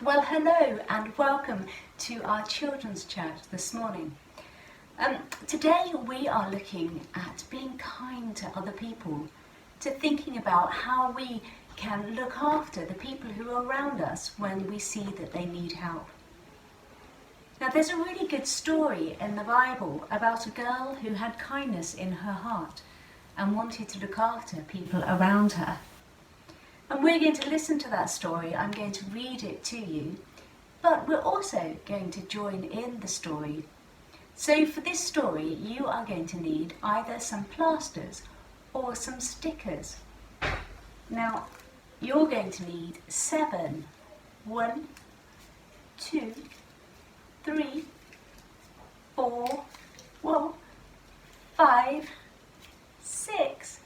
Well, hello and welcome to our children's church this morning. Today we are looking at being kind to other people, to thinking about how we can look after the people who are around us when we see that they need help. Now, there's a really good story in the Bible about a girl who had kindness in her heart and wanted to look after people around her. And we're going to listen to that story. I'm going to read it to you, but we're also going to join in the story. So for this story, you are going to need either some plasters or some stickers. Now, you're going to need 7. 1, 2, 3, 4, 5, 6,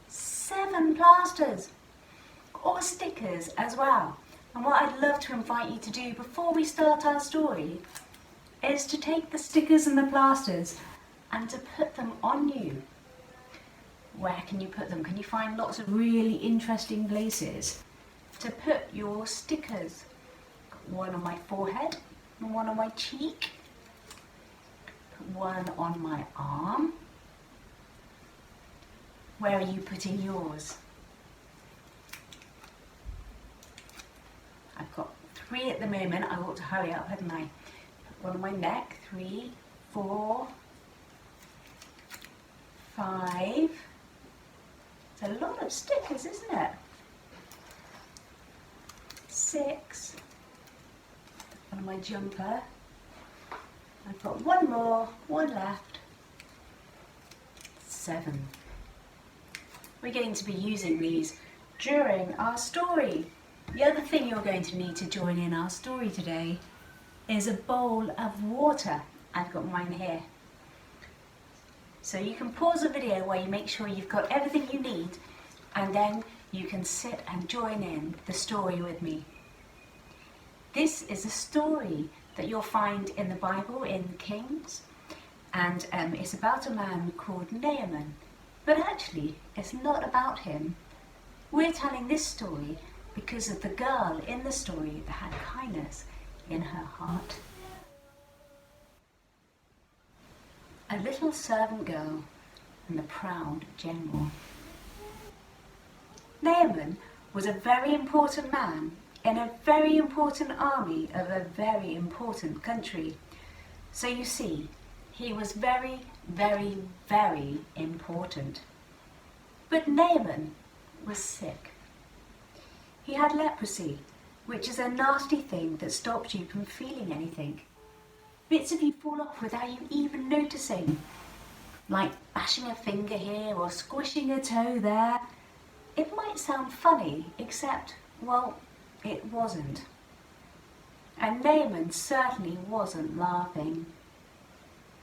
7 plasters. Or stickers as well. And what I'd love to invite you to do before we start our story is to take the stickers and the plasters and to put them on you. Where can you put them? Can you find lots of really interesting places to put your stickers? Got one on my forehead, and one on my cheek, one on my arm. Where are you putting yours? I've got 3 at the moment. I ought to hurry up, hadn't I? Put one on my neck. 3, 4, 5. It's a lot of stickers, isn't it? 6. One on my jumper. I've got one more, one left. 7. We're going to be using these during our story. The other thing you're going to need to join in our story today is a bowl of water. I've got mine here. So you can pause the video while you make sure you've got everything you need, and then you can sit and join in the story with me. This is a story that you'll find in the Bible in Kings, and it's about a man called Naaman. But actually, it's not about him. We're telling this story because of the girl in the story that had kindness in her heart. A little servant girl and the proud general. Naaman was a very important man in a very important army of a very important country. So you see, he was very, very, very important. But Naaman was sick. He had leprosy, which is a nasty thing that stops you from feeling anything. Bits of you fall off without you even noticing, like bashing a finger here or squishing a toe there. It might sound funny, except, well, it wasn't. And Naaman certainly wasn't laughing.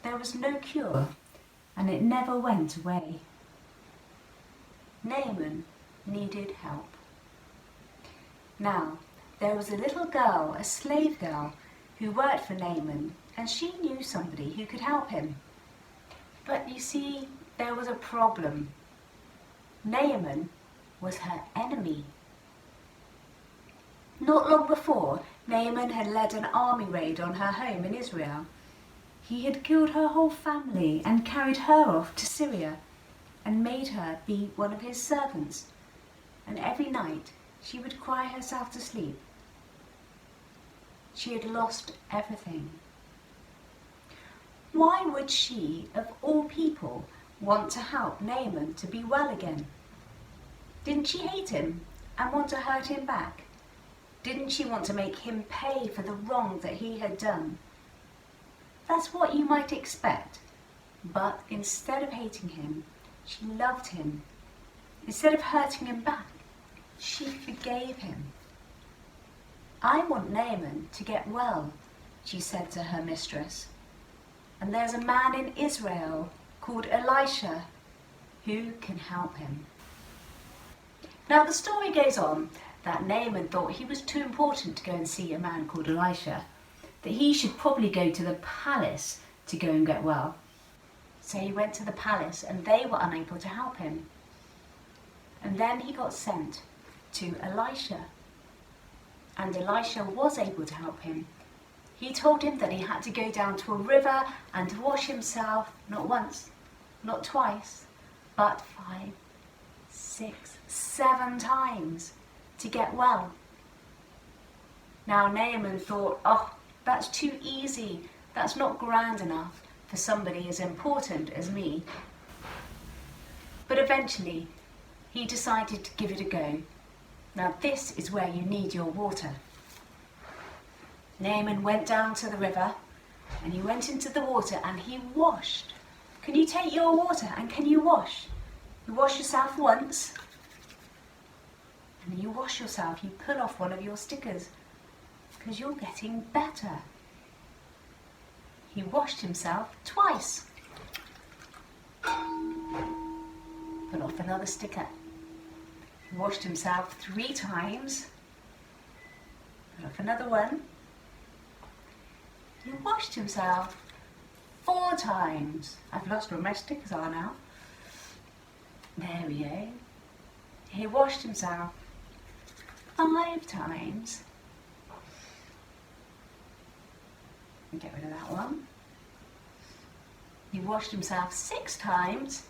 There was no cure, and it never went away. Naaman needed help. Now, there was a little girl, a slave girl, who worked for Naaman, and she knew somebody who could help him. But you see, there was a problem. Naaman was her enemy. Not long before, Naaman had led an army raid on her home in Israel. He had killed her whole family and carried her off to Syria and made her be one of his servants. And every night, she would cry herself to sleep. She had lost everything. Why would she, of all people, want to help Naaman to be well again? Didn't she hate him and want to hurt him back? Didn't she want to make him pay for the wrong that he had done? That's what you might expect. But instead of hating him, she loved him. Instead of hurting him back, she forgave him. I want Naaman to get well, she said to her mistress. And there's a man in Israel called Elisha who can help him. Now the story goes on that Naaman thought he was too important to go and see a man called Elisha, that he should probably go to the palace to go and get well. So he went to the palace and they were unable to help him. And then he got sent to Elisha. and Elisha was able to help him. He told him that he had to go down to a river and wash himself, not once, not twice, but 5, 6, 7 times to get well. Now Naaman thought, oh, that's too easy. That's not grand enough for somebody as important as me. But eventually, he decided to give it a go. Now this is where you need your water. Naaman went down to the river and he went into the water and he washed. Can you take your water and can you wash? You wash yourself once and then you wash yourself. You pull off one of your stickers because you're getting better. He washed himself twice. Pull off another sticker. He washed himself 3 times. Pull off another one. He washed himself 4 times. I've lost where my stickers are now. There we go. He washed himself 5 times. Get rid of that one. He washed himself 6 times.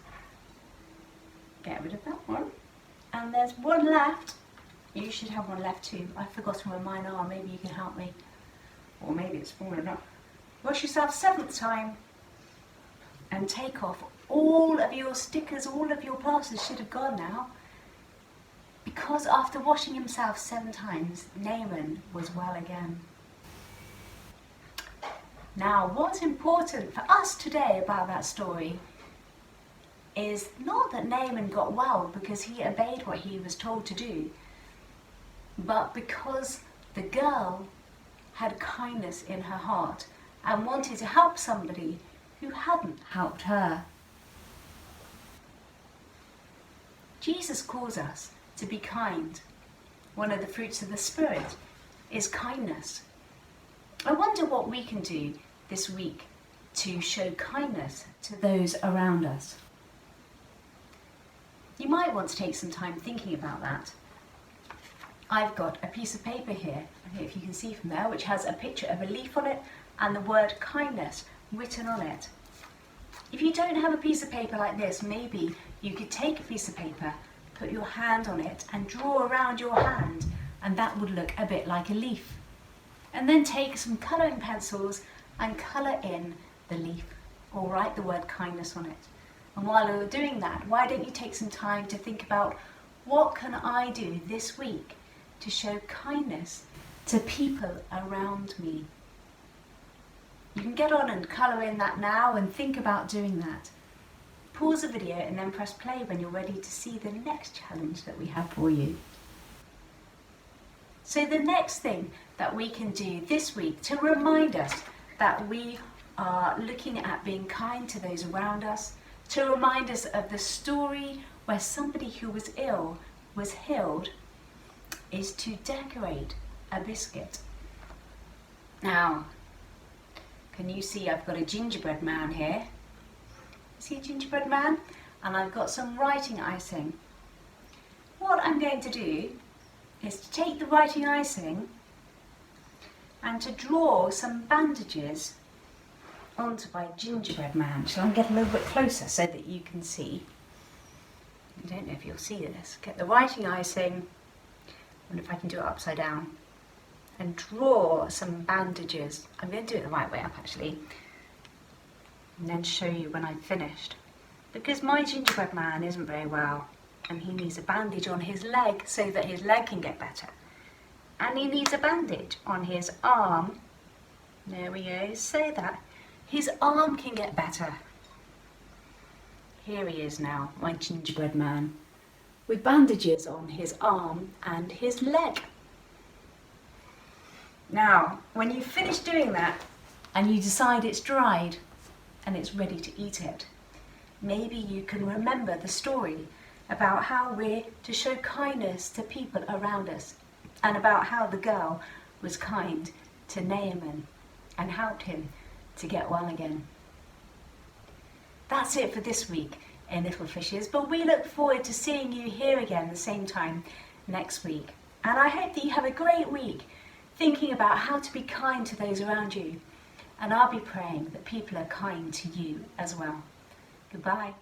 Get rid of that one. And there's one left. You should have one left too. I've forgotten where mine are. Maybe you can help me. Or maybe it's fallen off. Wash yourself 7th time. And take off all of your stickers. All of your plasters should have gone now. Because after washing himself 7 times, Naaman was well again. Now, what's important for us today about that story is not that Naaman got well because he obeyed what he was told to do, but because the girl had kindness in her heart and wanted to help somebody who hadn't helped her. Jesus calls us to be kind. One of the fruits of the Spirit is kindness. I wonder what we can do this week to show kindness to those around us. You might want to take some time thinking about that. I've got a piece of paper here, I don't know if you can see from there, which has a picture of a leaf on it and the word kindness written on it. If you don't have a piece of paper like this, maybe you could take a piece of paper, put your hand on it and draw around your hand, and that would look a bit like a leaf. And then take some colouring pencils and colour in the leaf or write the word kindness on it. And while you're doing that, why don't you take some time to think about what can I do this week to show kindness to people around me? You can get on and colour in that now and think about doing that. Pause the video and then press play when you're ready to see the next challenge that we have for you. So the next thing that we can do this week to remind us that we are looking at being kind to those around us, to remind us of the story where somebody who was ill was healed, is to decorate a biscuit. Now, can you see I've got a gingerbread man here? See a gingerbread man? And I've got some writing icing. What I'm going to do is to take the writing icing and to draw some bandages onto my gingerbread man. Shall I get a little bit closer so that you can see? I don't know if you'll see this. Get the writing icing, I wonder if I can do it upside down, and draw some bandages. I'm going to do it the right way up actually, and then show you when I've finished. Because my gingerbread man isn't very well, and he needs a bandage on his leg so that his leg can get better. And he needs a bandage on his arm, there we go, so that his arm can get better. Here he is now, my gingerbread man, with bandages on his arm and his leg. Now, when you finish doing that and you decide it's dried and it's ready to eat it, maybe you can remember the story about how we're to show kindness to people around us, and about how the girl was kind to Naaman and helped him to get well again. That's it for this week in Little Fishes, but we look forward to seeing you here again the same time next week. And I hope that you have a great week thinking about how to be kind to those around you. And I'll be praying that people are kind to you as well. Goodbye.